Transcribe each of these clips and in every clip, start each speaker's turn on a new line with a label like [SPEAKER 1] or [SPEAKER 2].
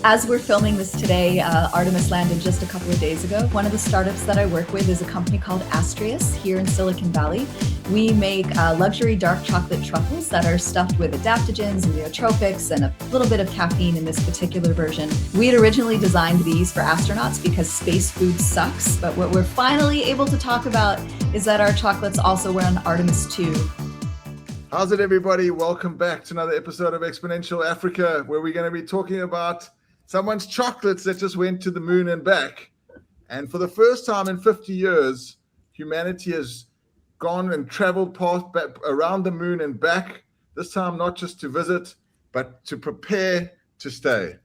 [SPEAKER 1] As we're filming this today, Artemis landed just a couple of days ago. One of the startups that I work with is a company called Astrius here in Silicon Valley. We make luxury dark chocolate truffles that are stuffed with adaptogens and nootropics and a little bit of caffeine in this particular version. We had originally designed these for astronauts because space food sucks, but what we're finally able to talk about is that our chocolates also run Artemis II.
[SPEAKER 2] How's it, everybody? Welcome back to another episode of Exponential Africa, where we're going to be talking about someone's chocolates that just went to the moon and back. And for the first time in 50 years, humanity has gone and traveled around the moon and back, this time not just to visit, but to prepare to stay.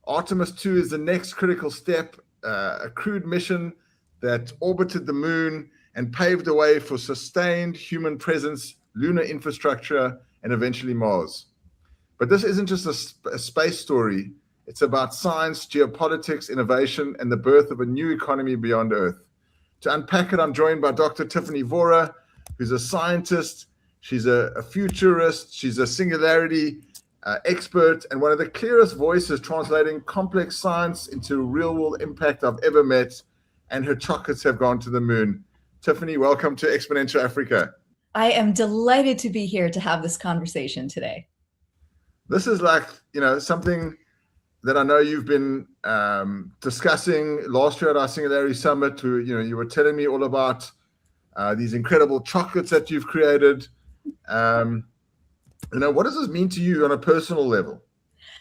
[SPEAKER 2] Artemis II is the next critical step, a crewed mission that orbited the moon and paved the way for sustained human presence, lunar infrastructure, and eventually Mars. But this isn't just a space story. It's about science, geopolitics, innovation, and the birth of a new economy beyond Earth. To unpack it, I'm joined by Dr. Tiffany Vora, who's a scientist. She's a futurist. She's a singularity expert and one of the clearest voices translating complex science into real-world impact I've ever met. And her chocolates have gone to the moon. Tiffany, welcome to Exponential Africa.
[SPEAKER 1] I am delighted to be here to have this conversation today.
[SPEAKER 2] This is like, something that I know you've been discussing last year at our Singularity Summit. You were telling me all about these incredible chocolates that you've created. What does this mean to you on a personal level?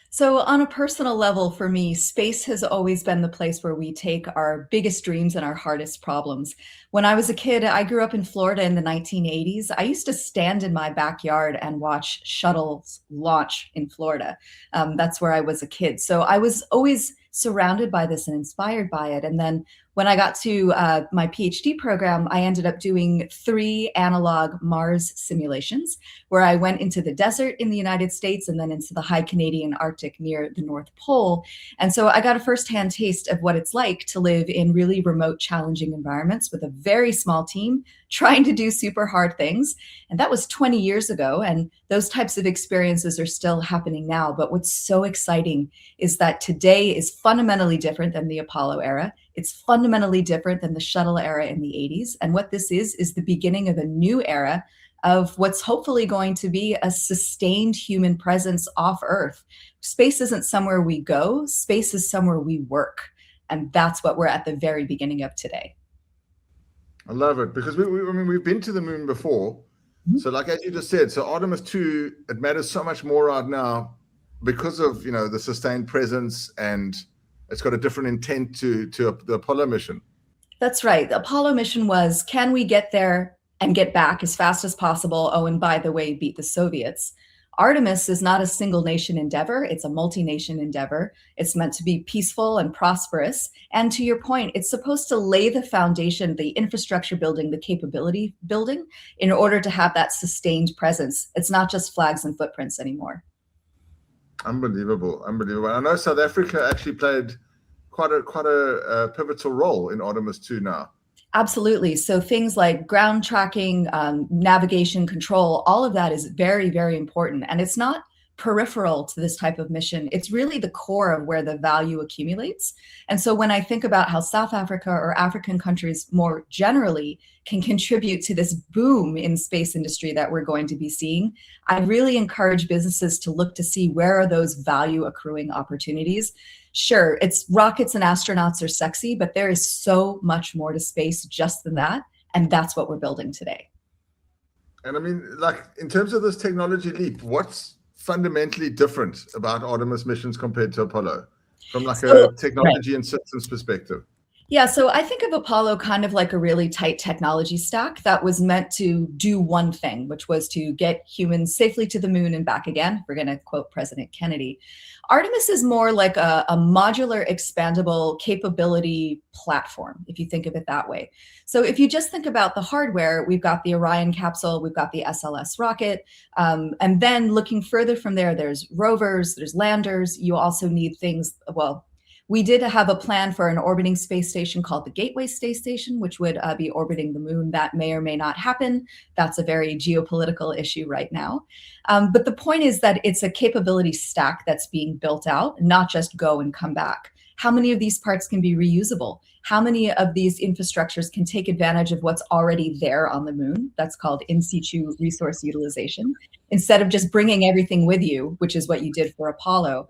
[SPEAKER 1] So on a personal level, for me, space has always been the place where we take our biggest dreams and our hardest problems. When I was a kid, I grew up in Florida in the 1980s. I used to stand in my backyard and watch shuttles launch in Florida. That's where I was a kid. So I was always surrounded by this and inspired by it. And then when I got to my PhD program, I ended up doing 3 analog Mars simulations where I went into the desert in the United States and then into the high Canadian Arctic near the North Pole. And so I got a firsthand taste of what it's like to live in really remote, challenging environments with a very small team trying to do super hard things. And that was 20 years ago. And those types of experiences are still happening now. But what's so exciting is that today is fundamentally different than the Apollo era. It's fundamentally different than the shuttle era in the 80s. And what this is the beginning of a new era of what's hopefully going to be a sustained human presence off Earth. Space isn't somewhere we go, space is somewhere we work. And that's what we're at the very beginning of today.
[SPEAKER 2] I love it because we've been to the moon before. Mm-hmm. So like, as you just said, so Artemis II, it matters so much more right now because of, the sustained presence, and it's got a different intent to the Apollo mission.
[SPEAKER 1] That's right. The Apollo mission was, can we get there and get back as fast as possible? Oh, and by the way, beat the Soviets. Artemis is not a single nation endeavor. It's a multi-nation endeavor. It's meant to be peaceful and prosperous. And to your point, it's supposed to lay the foundation, the infrastructure building, the capability building in order to have that sustained presence. It's not just flags and footprints anymore.
[SPEAKER 2] Unbelievable. I know South Africa actually played quite a pivotal role in Artemis II now.
[SPEAKER 1] Absolutely. So things like ground tracking, navigation control, all of that is very, very important. And it's not peripheral to this type of mission. It's really the core of where the value accumulates. And so when I think about how South Africa or African countries more generally can contribute to this boom in space industry that we're going to be seeing, I really encourage businesses to look to see where are those value accruing opportunities. Sure, it's rockets and astronauts are sexy, but there is so much more to space just than that. And that's what we're building today.
[SPEAKER 2] And in terms of this technology leap, what's fundamentally different about Artemis missions compared to Apollo from a technology and systems perspective?
[SPEAKER 1] Yeah, so I think of Apollo kind of like a really tight technology stack that was meant to do one thing, which was to get humans safely to the moon and back again. We're going to quote President Kennedy. Artemis is more like a modular, expandable capability platform, if you think of it that way. So if you just think about the hardware, we've got the Orion capsule, we've got the SLS rocket, and then looking further from there, there's rovers, there's landers. You also need things, We did have a plan for an orbiting space station called the Gateway Space Station, which would be orbiting the moon. That may or may not happen. That's a very geopolitical issue right now. But the point is that it's a capability stack that's being built out, not just go and come back. How many of these parts can be reusable? How many of these infrastructures can take advantage of what's already there on the moon? That's called in situ resource utilization, instead of just bringing everything with you, which is what you did for Apollo.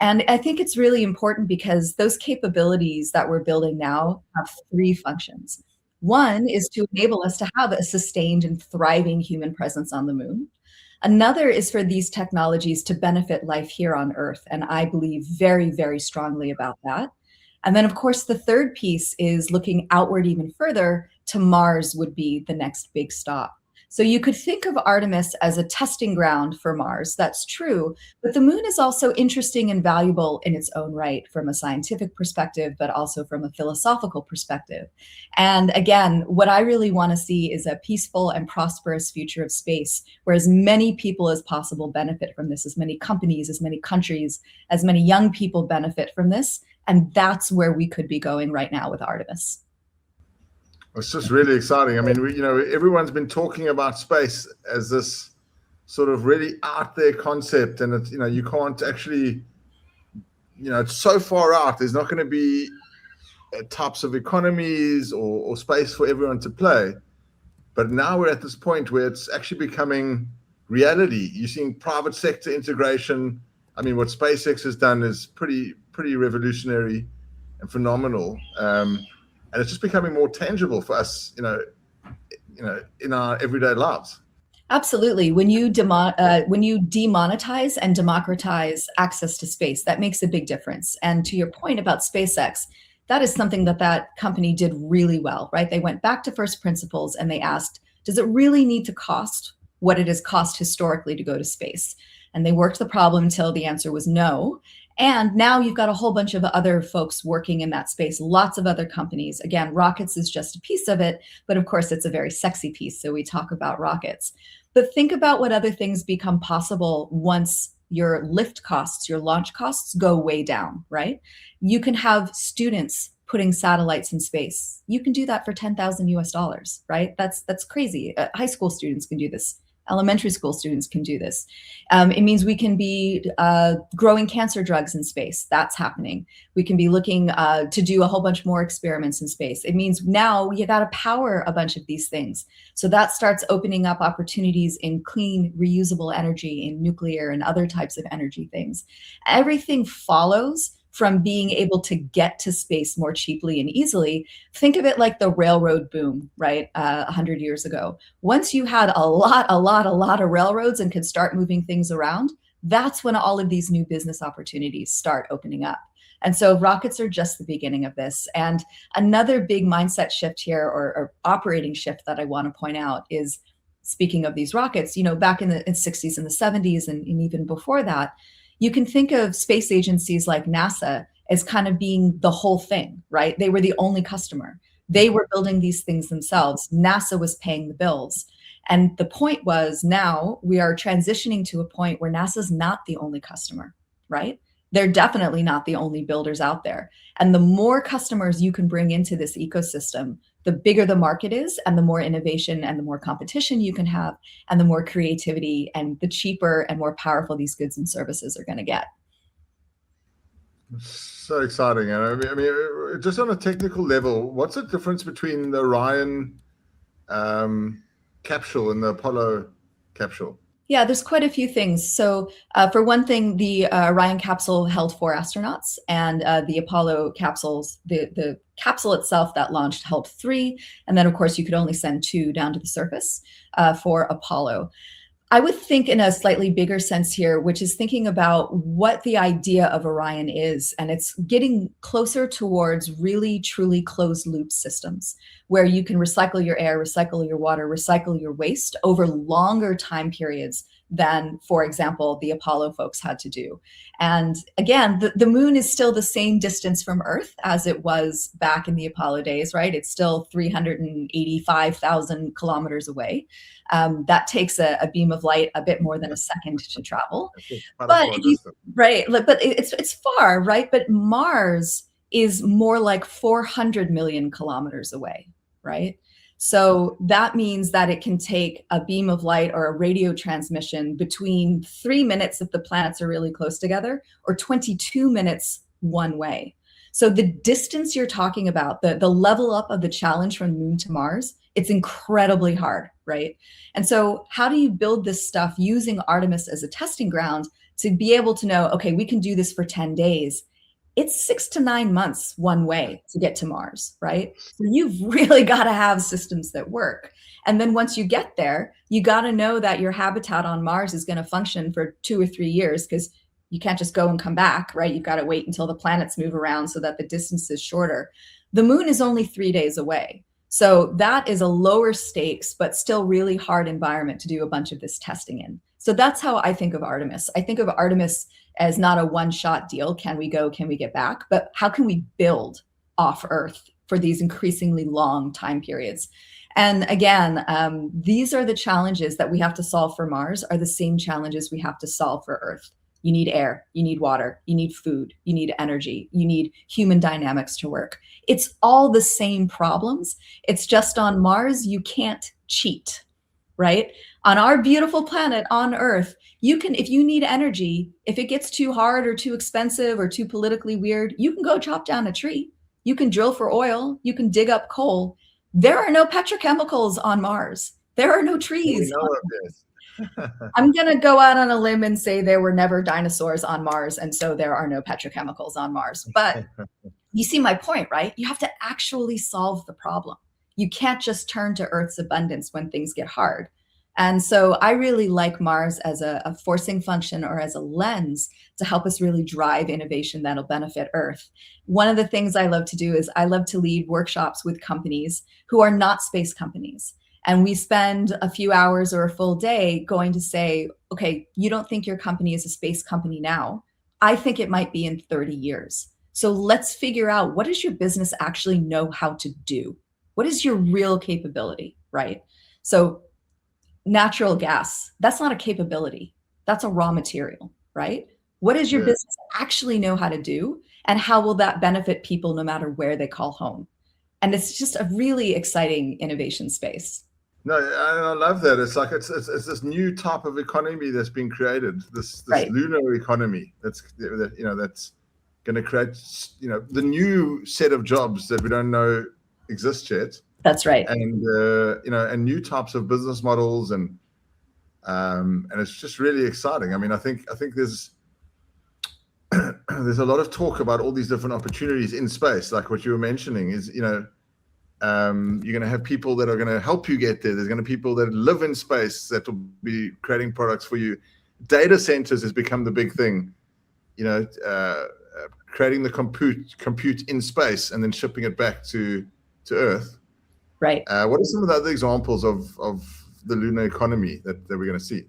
[SPEAKER 1] And I think it's really important because those capabilities that we're building now have three functions. One is to enable us to have a sustained and thriving human presence on the moon. Another is for these technologies to benefit life here on Earth. And I believe very, very strongly about that. And then, of course, the third piece is looking outward even further to Mars would be the next big stop. So you could think of Artemis as a testing ground for Mars. That's true. But the moon is also interesting and valuable in its own right from a scientific perspective, but also from a philosophical perspective. And again, what I really want to see is a peaceful and prosperous future of space, where as many people as possible benefit from this, as many companies, as many countries, as many young people benefit from this. And that's where we could be going right now with Artemis.
[SPEAKER 2] It's just really exciting. I mean, everyone's been talking about space as this sort of really out there concept, and it's, you can't actually, it's so far out. There's not going to be types of economies or space for everyone to play. But now we're at this point where it's actually becoming reality. You're seeing private sector integration. I mean, what SpaceX has done is pretty revolutionary and phenomenal. And it's just becoming more tangible for us, in our everyday lives.
[SPEAKER 1] Absolutely. When you demonetize and democratize access to space, that makes a big difference. And to your point about SpaceX, that is something that company did really well, right? They went back to first principles and they asked, does it really need to cost what it has cost historically to go to space? And they worked the problem until the answer was no. And now you've got a whole bunch of other folks working in that space, lots of other companies. Again, rockets is just a piece of it, but of course it's a very sexy piece, so we talk about rockets. But think about what other things become possible once your lift costs, your launch costs go way down, right? You can have students putting satellites in space. You can do that for 10,000 US dollars, right? That's crazy. High school students can do this. Elementary school students can do this. It means we can be growing cancer drugs in space. That's happening. We can be looking to do a whole bunch more experiments in space. It means now you got to power a bunch of these things. So that starts opening up opportunities in clean, reusable energy, in nuclear and other types of energy things. Everything follows from being able to get to space more cheaply and easily. Think of it like the railroad boom, right? 100 years ago. Once you had a lot of railroads and could start moving things around, that's when all of these new business opportunities start opening up. And so rockets are just the beginning of this. And another big mindset shift here, or operating shift that I want to point out is, speaking of these rockets, back in the 60s and the 70s and even before that, you can think of space agencies like NASA as kind of being the whole thing, right? They were the only customer. They were building these things themselves. NASA was paying the bills. And the point was, now we are transitioning to a point where NASA's not the only customer, right? They're definitely not the only builders out there. And the more customers you can bring into this ecosystem, the bigger the market is, and the more innovation and the more competition you can have, and the more creativity and the cheaper and more powerful these goods and services are going to get.
[SPEAKER 2] So exciting. And I mean, just on a technical level, what's the difference between the Orion capsule and the Apollo capsule?
[SPEAKER 1] Yeah, there's quite a few things. So for one thing, the Orion capsule held 4 astronauts, and the Apollo capsules, the capsule itself that launched held 3. And then, of course, you could only send 2 down to the surface for Apollo. I would think in a slightly bigger sense here, which is thinking about what the idea of Orion is. And it's getting closer towards really, truly closed loop systems where you can recycle your air, recycle your water, recycle your waste over longer time periods than, for example, the Apollo folks had to do. And again, the moon is still the same distance from Earth as it was back in the Apollo days, right? It's still 385,000 kilometers away. That takes a beam of light a bit more than a second to travel. But right, but it's far, right? But Mars is more like 400 million kilometers away, right? So that means that it can take a beam of light or a radio transmission between 3 minutes if the planets are really close together, or 22 minutes one way. So the distance you're talking about, the level up of the challenge from the moon to Mars, it's incredibly hard, right? And so how do you build this stuff using Artemis as a testing ground to be able to know, okay, we can do this for 10 days. It's 6 to 9 months one way to get to Mars, right? So you've really got to have systems that work. And then once you get there, you got to know that your habitat on Mars is going to function for 2 or 3 years, because you can't just go and come back, right? You've got to wait until the planets move around so that the distance is shorter. The moon is only 3 days away. So that is a lower stakes, but still really hard environment to do a bunch of this testing in. So that's how I think of Artemis. I think of Artemis as not a one-shot deal. Can we go? Can we get back? But how can we build off Earth for these increasingly long time periods? And again, these are the challenges that we have to solve for Mars, are the same challenges we have to solve for Earth. You need air, you need water, you need food, you need energy, you need human dynamics to work. It's all the same problems. It's just on Mars, you can't cheat, right? On our beautiful planet, on Earth, you can, if you need energy, if it gets too hard or too expensive or too politically weird, you can go chop down a tree. You can drill for oil. You can dig up coal. There are no petrochemicals on Mars. There are no trees.
[SPEAKER 2] We know of this.
[SPEAKER 1] I'm going to go out on a limb and say there were never dinosaurs on Mars, and so there are no petrochemicals on Mars. But you see my point, right? You have to actually solve the problem. You can't just turn to Earth's abundance when things get hard. And so I really like Mars as a forcing function, or as a lens to help us really drive innovation that'll benefit Earth. One of the things I love to do is I love to lead workshops with companies who are not space companies. And we spend a few hours or a full day going to say, okay, you don't think your company is a space company now. I think it might be in 30 years. So let's figure out, what does your business actually know how to do? What is your real capability, right? So natural gas, that's not a capability. That's a raw material, right? What does your business actually know how to do? And how will that benefit people no matter where they call home? And it's just a really exciting innovation space.
[SPEAKER 2] No, I love that. It's like it's this new type of economy that's been created. This
[SPEAKER 1] Right.
[SPEAKER 2] lunar economy that's going to create the new set of jobs that we don't know exist yet.
[SPEAKER 1] That's right.
[SPEAKER 2] And and new types of business models, and it's just really exciting. I mean, I think there's there's a lot of talk about all these different opportunities in space, like what you were mentioning is, you're going to have people that are going to help you get there. There's going to be people that live in space that will be creating products for you. Data centers has become the big thing, creating the compute in space and then shipping it back to Earth.
[SPEAKER 1] Right.
[SPEAKER 2] What are some of the other examples of the lunar economy that we're going to see?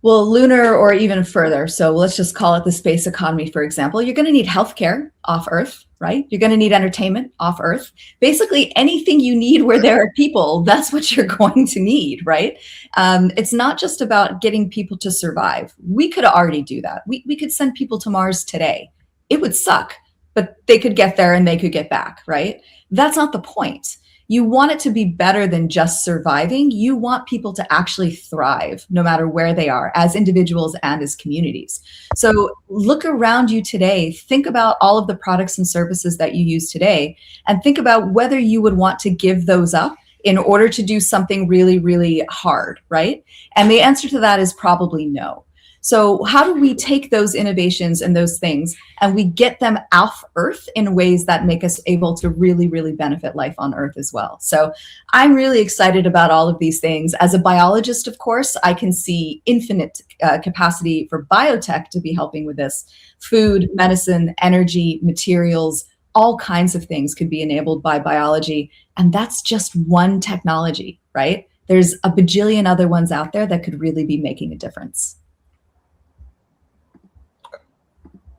[SPEAKER 1] Well, lunar or even further. So let's just call it the space economy, for example. You're going to need healthcare off Earth, right? You're going to need entertainment off Earth. Basically, anything you need where there are people, that's what you're going to need, right? It's not just about getting people to survive. We could already do that. We could send people to Mars today. It would suck, but they could get there and they could get back, right? That's not the point. You want it to be better than just surviving. You want people to actually thrive no matter where they are, as individuals and as communities. So look around you today, think about all of the products and services that you use today, and think about whether you would want to give those up in order to do something really, really hard, right? And the answer to that is probably no. So how do we take those innovations and those things and we get them off Earth in ways that make us able to really, really benefit life on Earth as well? So I'm really excited about all of these things. As a biologist, of course, I can see infinite capacity for biotech to be helping with this. Food, medicine, energy, materials, all kinds of things could be enabled by biology. And that's just one technology, right? There's a bajillion other ones out there that could really be making a difference.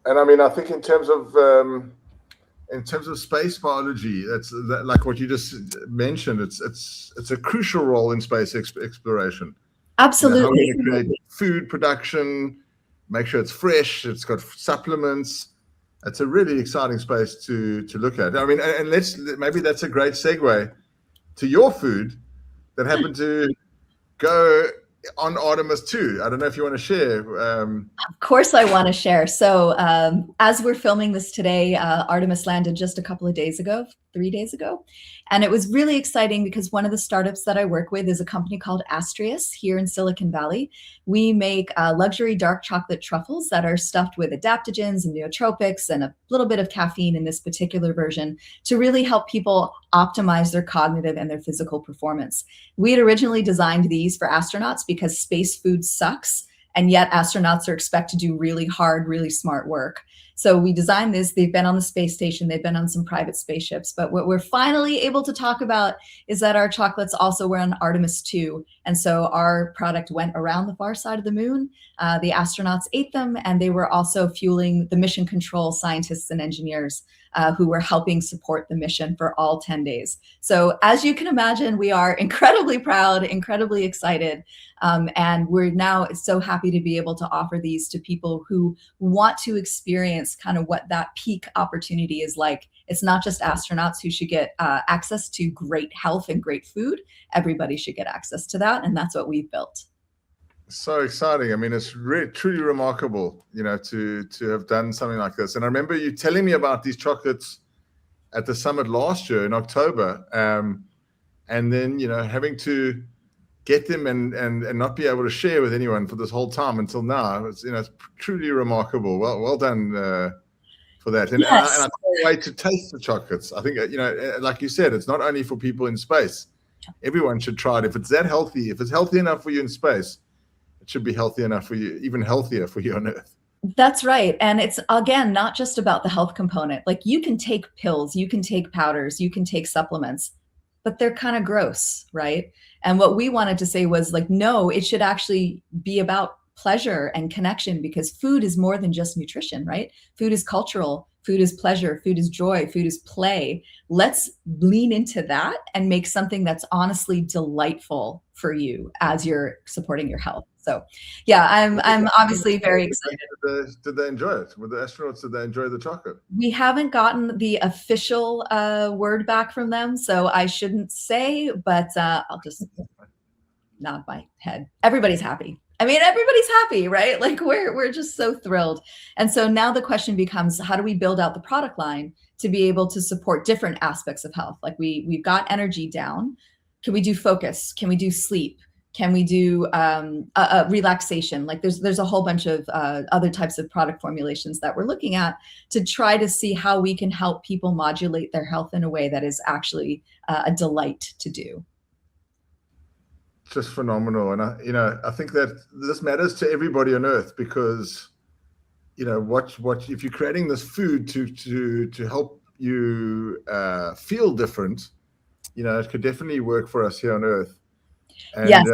[SPEAKER 2] And I mean, I think in terms of space biology, like what you just mentioned. It's a crucial role in space exploration.
[SPEAKER 1] Absolutely.
[SPEAKER 2] How we're going to create food production, make sure it's fresh, it's got supplements. It's a really exciting space to look at. I mean, and maybe that's a great segue to your food that happened to go on Artemis II. I don't know if you want to share.
[SPEAKER 1] Of course I want to share. So as we're filming this today, Artemis landed just a couple of days ago, 3 days ago. And it was really exciting because one of the startups that I work with is a company called Artemis here in Silicon Valley. We make luxury dark chocolate truffles that are stuffed with adaptogens and nootropics and a little bit of caffeine in this particular version to really help people optimize their cognitive and their physical performance. We had originally designed these for astronauts because space food sucks. And yet astronauts are expected to do really hard, really smart work. So we designed this. They've been on the space station. They've been on some private spaceships. But what we're finally able to talk about is that our chocolates also were on Artemis II. And so our product went around the far side of the moon. The astronauts ate them, and they were also fueling the mission control scientists and engineers who were helping support the mission for all 10 days. So as you can imagine, we are incredibly proud, incredibly excited. And we're now so happy to be able to offer these to people who want to experience kind of what that peak opportunity is like. It's not just astronauts who should get access to great health and great food. Everybody should get access to that. And that's what we've built.
[SPEAKER 2] So exciting. I mean, it's truly remarkable, to have done something like this. And I remember you telling me about these chocolates at the summit last year in October. And then, having to get them and not be able to share with anyone for this whole time until now. It's truly remarkable. Well done for that. And,
[SPEAKER 1] yes.
[SPEAKER 2] and I can't wait to taste the chocolates. I think like you said, it's not only for people in space. Everyone should try it. If it's that healthy, if it's healthy enough for you in space, it should be healthy enough for you, even healthier for you on Earth.
[SPEAKER 1] That's right. And it's, again, not just about the health component. Like, you can take pills, you can take powders, you can take supplements, but they're kind of gross, right? And what we wanted to say was like, no, it should actually be about pleasure and connection, because food is more than just nutrition, right? Food is cultural, food is pleasure, food is joy, food is play. Let's lean into that and make something that's honestly delightful for you as you're supporting your health. So yeah, I'm obviously very excited.
[SPEAKER 2] Did they enjoy it? With the astronauts, did they enjoy the chocolate?
[SPEAKER 1] We haven't gotten the official word back from them, so I shouldn't say, but I'll just nod my head. Everybody's happy. I mean, everybody's happy, right? Like, we're just so thrilled. And so now the question becomes, how do we build out the product line to be able to support different aspects of health? Like, we've got energy down. Can we do focus? Can we do sleep? Can we do relaxation? Like, there's a whole bunch of other types of product formulations that we're looking at to try to see how we can help people modulate their health in a way that is actually a delight to do.
[SPEAKER 2] Just phenomenal. And I think that this matters to everybody on Earth, because what if you're creating this food to help you feel different, it could definitely work for us here on Earth. And
[SPEAKER 1] yes.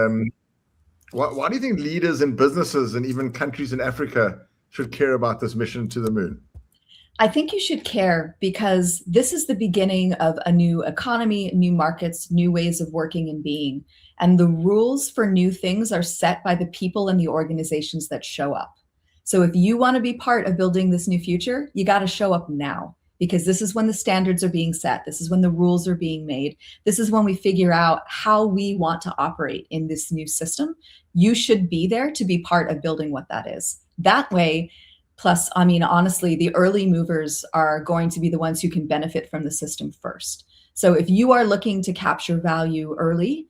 [SPEAKER 2] Why do you think leaders in businesses and even countries in Africa should care about this mission to the moon?
[SPEAKER 1] I think you should care because this is the beginning of a new economy, new markets, new ways of working and being. And the rules for new things are set by the people and the organizations that show up. So if you want to be part of building this new future, you got to show up now, because this is when the standards are being set. This is when the rules are being made. This is when we figure out how we want to operate in this new system. You should be there to be part of building what that is. That way, plus, I mean, honestly, the early movers are going to be the ones who can benefit from the system first. So if you are looking to capture value early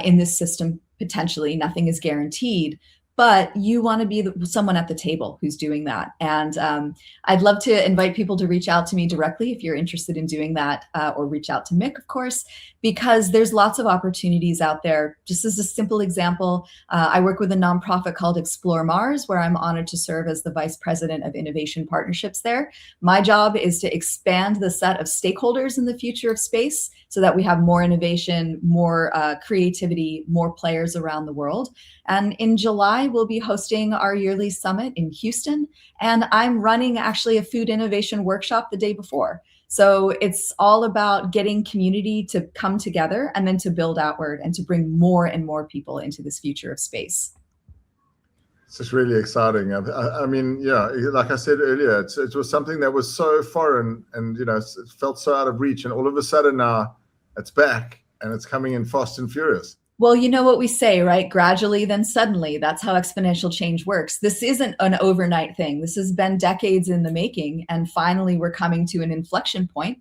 [SPEAKER 1] in this system, potentially, nothing is guaranteed, but you want to be someone at the table who's doing that. And I'd love to invite people to reach out to me directly if you're interested in doing that, or reach out to Mick, of course, because there's lots of opportunities out there. Just as a simple example, I work with a nonprofit called Explore Mars, where I'm honored to serve as the Vice President of Innovation Partnerships there. My job is to expand the set of stakeholders in the future of space so that we have more innovation, more creativity, more players around the world. And in July, we'll be hosting our yearly summit in Houston. And I'm running actually a food innovation workshop the day before. So it's all about getting community to come together and then to build outward and to bring more and more people into this future of space.
[SPEAKER 2] It's just really exciting. I mean, yeah, like I said earlier, it was something that was so foreign and, you know, it felt so out of reach. And all of a sudden now it's back and it's coming in fast and furious.
[SPEAKER 1] Well, you know what we say, right? Gradually, then suddenly. That's how exponential change works. This isn't an overnight thing. This has been decades in the making. And finally, we're coming to an inflection point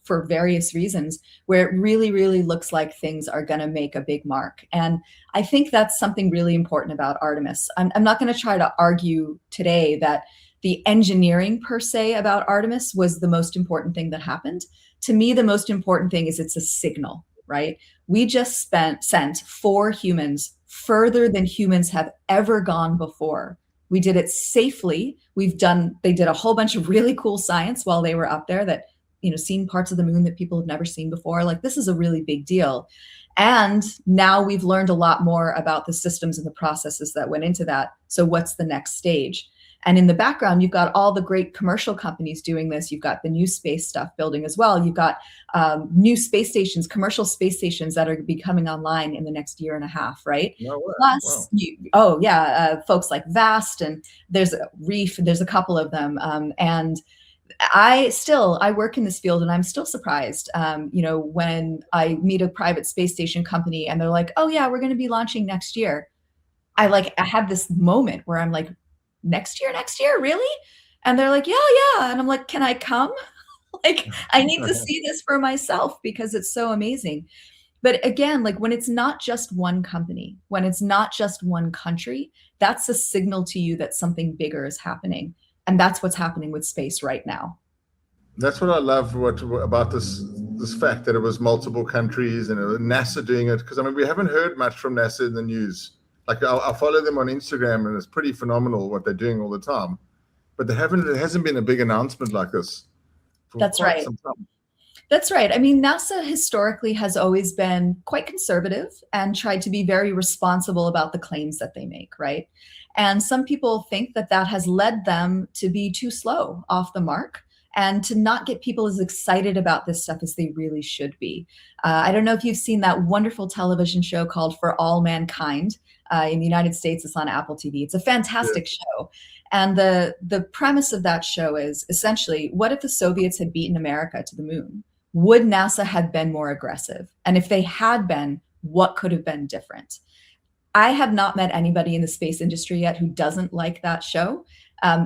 [SPEAKER 1] for various reasons where it really, really looks like things are going to make a big mark. And I think that's something really important about Artemis. I'm not going to try to argue today that the engineering per se about Artemis was the most important thing that happened. To me, the most important thing is it's a signal, right? We just sent 4 humans further than humans have ever gone before. We did it safely. They did a whole bunch of really cool science while they were up there that, you know, seen parts of the moon that people have never seen before. Like, this is a really big deal. And now we've learned a lot more about the systems and the processes that went into that. So what's the next stage? And in the background, you've got all the great commercial companies doing this. You've got the new space stuff building as well. You've got new space stations, commercial space stations that are going to be coming online in the next year and a half, right?
[SPEAKER 2] No way.
[SPEAKER 1] Plus,
[SPEAKER 2] Wow.
[SPEAKER 1] folks like Vast, and there's a Reef, there's a couple of them. And I work in this field and I'm still surprised, you know, when I meet a private space station company and they're like, oh yeah, we're going to be launching next year. I have this moment where I'm like, next year, really? And they're like, yeah. And I'm like, can I come? Like, I need to see this for myself because it's so amazing. But again, like, when it's not just one company, when it's not just one country, that's a signal to you that something bigger is happening. And that's what's happening with space right now.
[SPEAKER 2] That's what I love about this fact that it was multiple countries and NASA doing it. Because I mean, we haven't heard much from NASA in the news. Like, I follow them on Instagram and it's pretty phenomenal what they're doing all the time. But there hasn't been a big announcement like this for
[SPEAKER 1] That's
[SPEAKER 2] quite
[SPEAKER 1] right.
[SPEAKER 2] some time.
[SPEAKER 1] That's right. I mean, NASA historically has always been quite conservative and tried to be very responsible about the claims that they make, right? And some people think that that has led them to be too slow off the mark and to not get people as excited about this stuff as they really should be. I don't know if you've seen that wonderful television show called For All Mankind. In the United States, it's on Apple TV. It's a fantastic show. And the premise of that show is essentially, what if the Soviets had beaten America to the moon? Would NASA have been more aggressive? And if they had been, what could have been different? I have not met anybody in the space industry yet who doesn't like that show.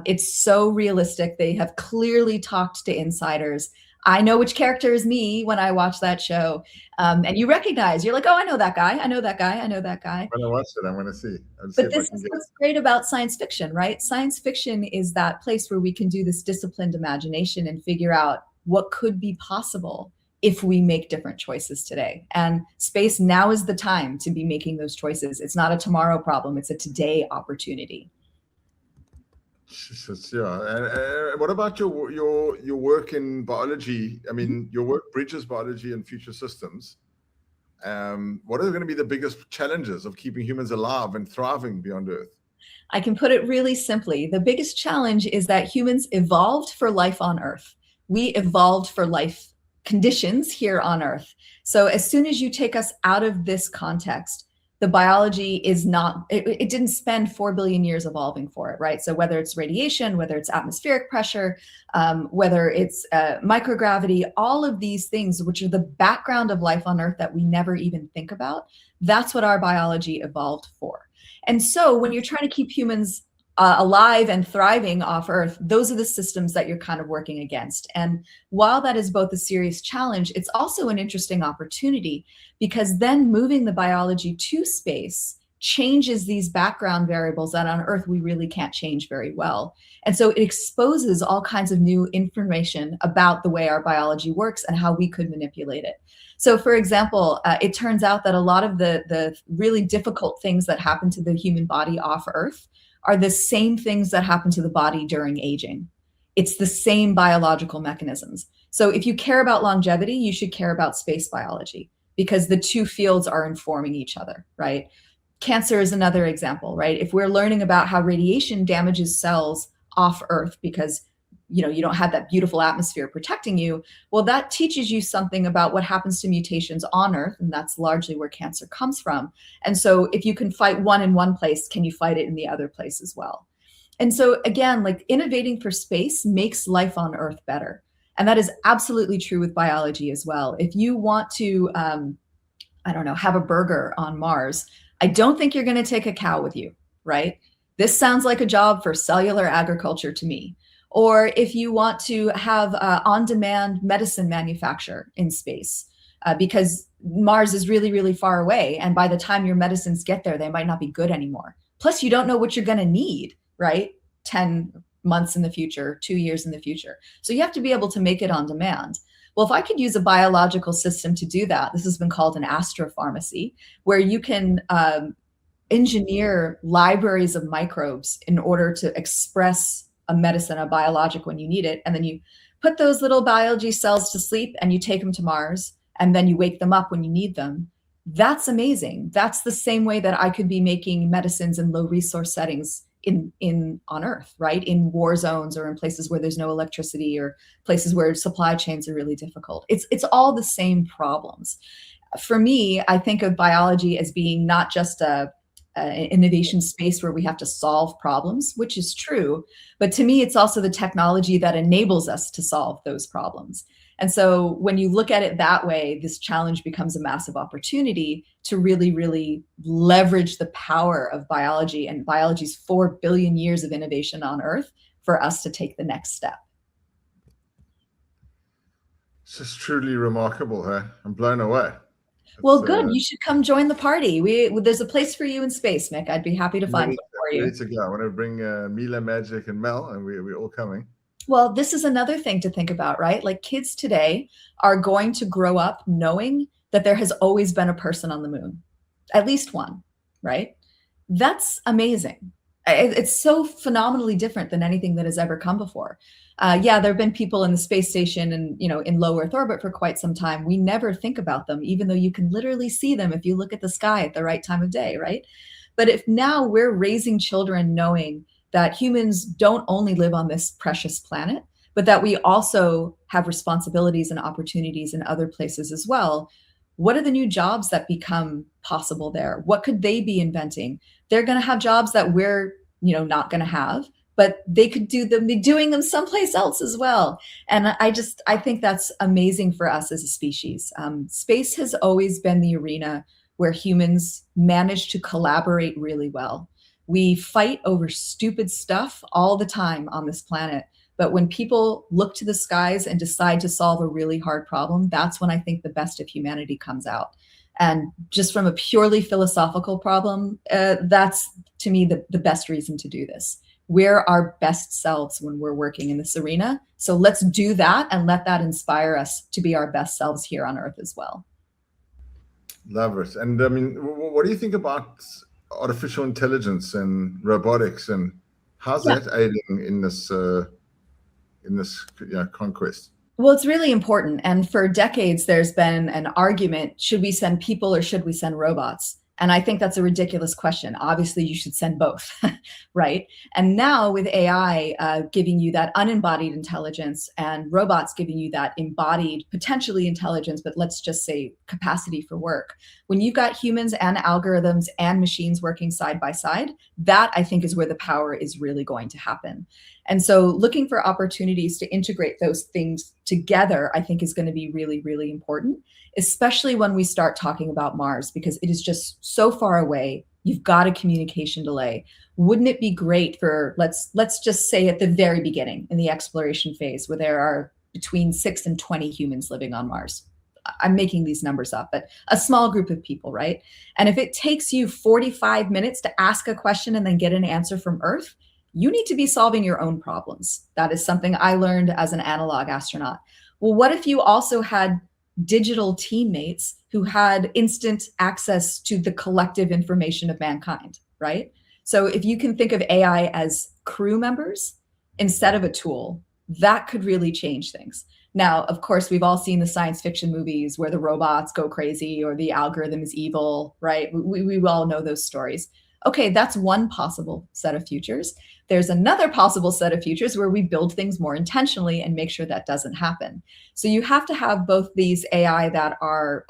[SPEAKER 1] It's so realistic. They have clearly talked to insiders. I know which character is me when I watch that show. And you recognize, you're like, oh, I know that guy. I know that guy. I know that guy.
[SPEAKER 2] When I watch it, I'm going to see.
[SPEAKER 1] But this is what's great about science fiction, right? Science fiction is that place where we can do this disciplined imagination and figure out what could be possible if we make different choices today. And space, now is the time to be making those choices. It's not a tomorrow problem. It's a today opportunity.
[SPEAKER 2] Yeah. And what about your work in biology? I mean, your work bridges biology and future systems. What are going to be the biggest challenges of keeping humans alive and thriving beyond Earth?
[SPEAKER 1] I can put it really simply. The biggest challenge is that humans evolved for life on Earth. We evolved for life conditions here on Earth. So as soon as you take us out of this context, the biology is not, it didn't spend 4 billion years evolving for it, right? So whether it's radiation, whether it's atmospheric pressure, whether it's microgravity, all of these things, which are the background of life on Earth that we never even think about, that's what our biology evolved for. And so when you're trying to keep humans alive and thriving off Earth, those are the systems that you're kind of working against. And while that is both a serious challenge, it's also an interesting opportunity, because then moving the biology to space changes these background variables that on Earth we really can't change very well. And so it exposes all kinds of new information about the way our biology works and how we could manipulate it. So for example, it turns out that a lot of the really difficult things that happen to the human body off Earth are the same things that happen to the body during aging. It's the same biological mechanisms. So if you care about longevity, you should care about space biology, because the two fields are informing each other, right? Cancer is another example, right? If we're learning about how radiation damages cells off Earth because you don't have that beautiful atmosphere protecting you, well, that teaches you something about what happens to mutations on Earth, and that's largely where cancer comes from. And so if you can fight one in one place, can you fight it in the other place as well? And so again, like, innovating for space makes life on Earth better. And that is absolutely true with biology as well. If you want to, I don't know, have a burger on Mars, I don't think you're going to take a cow with you, right? This sounds like a job for cellular agriculture to me. Or if you want to have on-demand medicine manufacture in space, because Mars is really, really far away. And by the time your medicines get there, they might not be good anymore. Plus, you don't know what you're going to need, right? 10 months in the future, 2 years in the future. So you have to be able to make it on demand. Well, if I could use a biological system to do that, this has been called an astropharmacy, where you can engineer libraries of microbes in order to express a medicine, a biologic, when you need it. And then you put those little biology cells to sleep and you take them to Mars, and then you wake them up when you need them. That's amazing. That's the same way that I could be making medicines in low resource settings in on Earth, right? In war zones, or in places where there's no electricity, or places where supply chains are really difficult. It's all the same problems. For me, I think of biology as being not just an innovation space where we have to solve problems, which is true, but to me, it's also the technology that enables us to solve those problems. And so when you look at it that way, this challenge becomes a massive opportunity to really, really leverage the power of biology and biology's 4 billion years of innovation on Earth for us to take the next step.
[SPEAKER 2] This is truly remarkable, huh? I'm blown away.
[SPEAKER 1] Well, good. You should come join the party. There's a place for you in space, Mick. I'd be happy to find one for you.
[SPEAKER 2] Ready to go. I want to bring Mila, Magic, and Mel, and we're all coming.
[SPEAKER 1] Well, this is another thing to think about, right? Like, kids today are going to grow up knowing that there has always been a person on the moon, at least one, right? That's amazing. It's so phenomenally different than anything that has ever come before. Yeah, there have been people in the space station and, in low Earth orbit for quite some time. We never think about them, even though you can literally see them if you look at the sky at the right time of day, right? But if now we're raising children knowing that humans don't only live on this precious planet, but that we also have responsibilities and opportunities in other places as well, what are the new jobs that become possible there? What could they be inventing? They're going to have jobs that we're, not going to have, but they could be doing them someplace else as well. And I think that's amazing for us as a species. Space has always been the arena where humans manage to collaborate really well. We fight over stupid stuff all the time on this planet. But when people look to the skies and decide to solve a really hard problem, that's when I think the best of humanity comes out. And just from a purely philosophical problem, that's, to me, the best reason to do this. We're our best selves when we're working in this arena. So let's do that and let that inspire us to be our best selves here on Earth as well.
[SPEAKER 2] Love it. And I mean, what do you think about artificial intelligence and robotics, and how's that aiding in this conquest?
[SPEAKER 1] Well, it's really important. And for decades, there's been an argument, should we send people or should we send robots? And I think that's a ridiculous question. Obviously, you should send both, right? And now with AI giving you that unembodied intelligence and robots giving you that embodied, potentially intelligence, but let's just say capacity for work. When you've got humans and algorithms and machines working side by side, that I think is where the power is really going to happen. And so looking for opportunities to integrate those things together, I think is going to be really, really important, especially when we start talking about Mars, because it is just so far away. You've got a communication delay. Wouldn't it be great for, let's just say at the very beginning in the exploration phase, where there are between 6 and 20 humans living on Mars? I'm making these numbers up, but a small group of people, right? And if it takes you 45 minutes to ask a question and then get an answer from Earth, you need to be solving your own problems. That is something I learned as an analog astronaut. Well, what if you also had digital teammates who had instant access to the collective information of mankind, right? So if you can think of AI as crew members instead of a tool, that could really change things. Now, of course, we've all seen the science fiction movies where the robots go crazy or the algorithm is evil, right? We all know those stories. Okay, that's one possible set of futures. There's another possible set of futures where we build things more intentionally and make sure that doesn't happen. So you have to have both these AI that are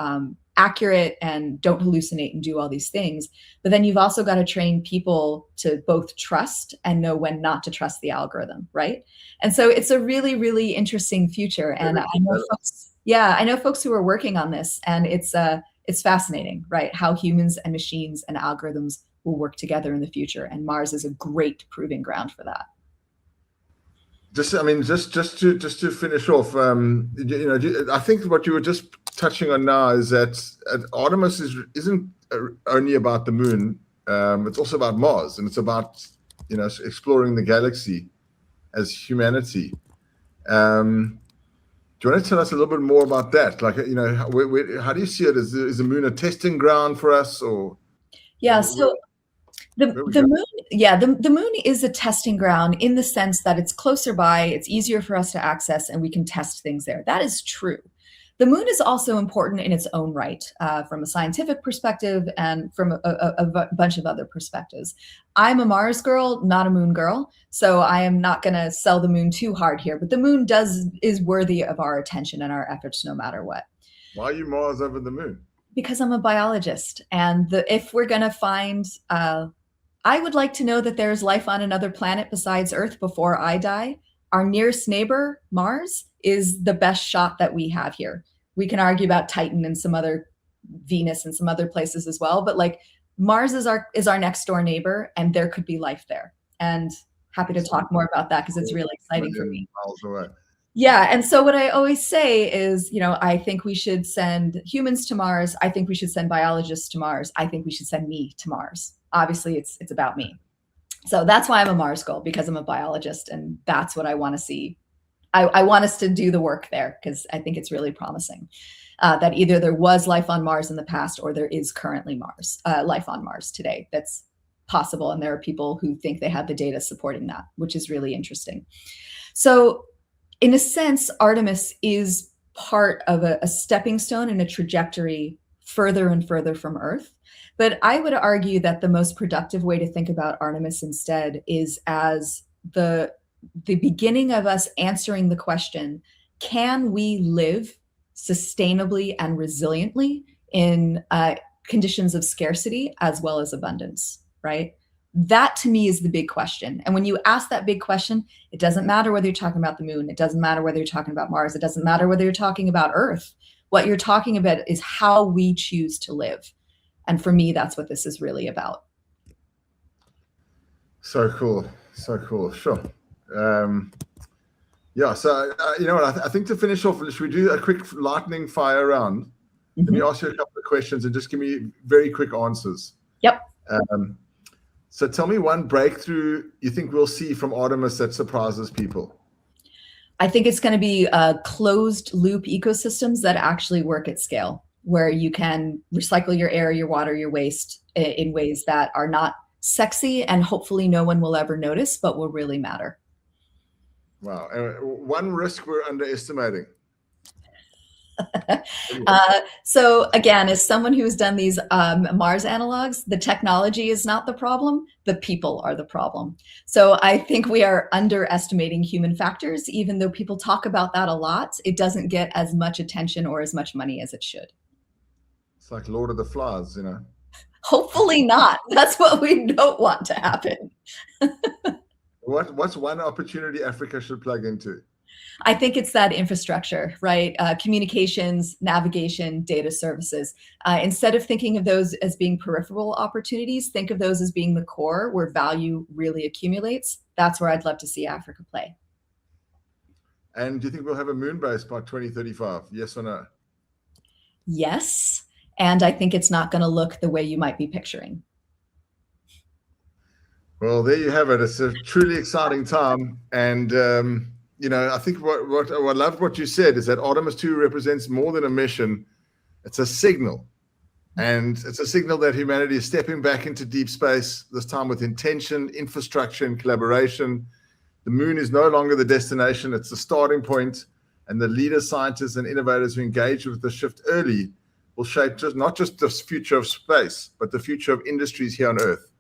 [SPEAKER 1] accurate and don't hallucinate and do all these things. But then you've also got to train people to both trust and know when not to trust the algorithm, right? And so it's a really, really interesting future. And I know folks, I know folks who are working on this, and it's fascinating, right? How humans and machines and algorithms will work together in the future. And Mars is a great proving ground for that.
[SPEAKER 2] Just to finish off, I think what you were just touching on now is that Artemis isn't only about the moon. It's also about Mars, and it's about exploring the galaxy as humanity. Do you want to tell us a little bit more about that? Like, how do you see it? Is the moon a testing ground for us, or?
[SPEAKER 1] Yeah. So the moon, the moon is a testing ground in the sense that it's closer by, it's easier for us to access, and we can test things there. That is true. The moon is also important in its own right, from a scientific perspective and from a bunch of other perspectives. I'm a Mars girl, not a moon girl, so I am not going to sell the moon too hard here. But the moon is worthy of our attention and our efforts, no matter what.
[SPEAKER 2] Why are you Mars over the moon?
[SPEAKER 1] Because I'm a biologist, and if we're going to find, I would like to know that there's life on another planet besides Earth before I die. Our nearest neighbor, Mars, is the best shot that we have here. We can argue about Titan and some other Venus and some other places as well, but like Mars is our next door neighbor, and there could be life there. And happy to talk more about that because it's really exciting for me. Yeah. And so what I always say is, I think we should send humans to Mars. I think we should send biologists to Mars. I think we should send me to Mars. Obviously, it's about me. So that's why I'm a Mars girl, because I'm a biologist, and that's what I want to see. I want us to do the work there because I think it's really promising that either there was life on Mars in the past or there is currently life on Mars today. That's possible. And there are people who think they have the data supporting that, which is really interesting. So in a sense, Artemis is part of a stepping stone and a trajectory further and further from Earth. But I would argue that the most productive way to think about Artemis instead is as the beginning of us answering the question, can we live sustainably and resiliently in conditions of scarcity as well as abundance, right? That to me is the big question. And when you ask that big question, it doesn't matter whether you're talking about the moon. It doesn't matter whether you're talking about Mars. It doesn't matter whether you're talking about Earth. What you're talking about is how we choose to live. And for me, that's what this is really about.
[SPEAKER 2] So cool. So cool. Sure. So you know what? I think to finish off, should we do a quick lightning fire round? Let me ask you a couple of questions and just give me very quick answers.
[SPEAKER 1] Yep.
[SPEAKER 2] So tell me one breakthrough you think we'll see from Artemis that surprises people.
[SPEAKER 1] I think it's going to be closed loop ecosystems that actually work at scale, where you can recycle your air, your water, your waste in ways that are not sexy and hopefully no one will ever notice, but will really matter.
[SPEAKER 2] Wow. One risk we're underestimating.
[SPEAKER 1] So again, as someone who's done these Mars analogs, the technology is not the problem, the people are the problem. So I think we are underestimating human factors. Even though people talk about that a lot, it doesn't get as much attention or as much money as it should.
[SPEAKER 2] It's like Lord of the Flies,
[SPEAKER 1] Hopefully not. That's what we don't want to happen.
[SPEAKER 2] What's one opportunity Africa should plug into?
[SPEAKER 1] I think it's that infrastructure, right? Communications, navigation, data services. Instead of thinking of those as being peripheral opportunities, think of those as being the core where value really accumulates. That's where I'd love to see Africa play.
[SPEAKER 2] And do you think we'll have a moon base by 2035? Yes or no?
[SPEAKER 1] Yes. And I think it's not going to look the way you might be picturing.
[SPEAKER 2] Well, there you have it. It's a truly exciting time. And, I think what I loved what you said is that Artemis II represents more than a mission. It's a signal. And it's a signal that humanity is stepping back into deep space, this time with intention, infrastructure, and collaboration. The moon is no longer the destination, it's the starting point, and the leaders, scientists, and innovators who engage with the shift early will shape not just the future of space, but the future of industries here on Earth.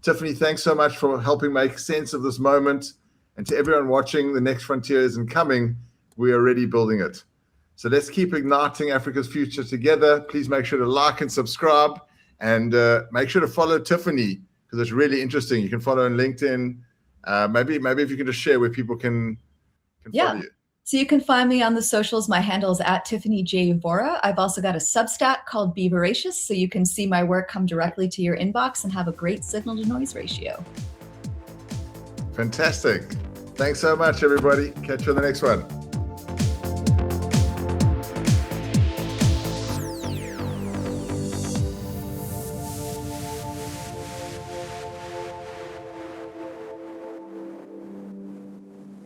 [SPEAKER 2] Tiffany, thanks so much for helping make sense of this moment. And to everyone watching, the next frontier isn't coming. We are already building it. So let's keep igniting Africa's future together. Please make sure to like and subscribe, and make sure to follow Tiffany, because it's really interesting. You can follow on LinkedIn. Maybe if you can just share where people can follow you.
[SPEAKER 1] So you can find me on the socials. My handle is at Tiffany J. Vora. I've also got a Substack called Be Voracious, so you can see my work come directly to your inbox and have a great signal to noise ratio.
[SPEAKER 2] Fantastic. Thanks so much, everybody. Catch you on the next one.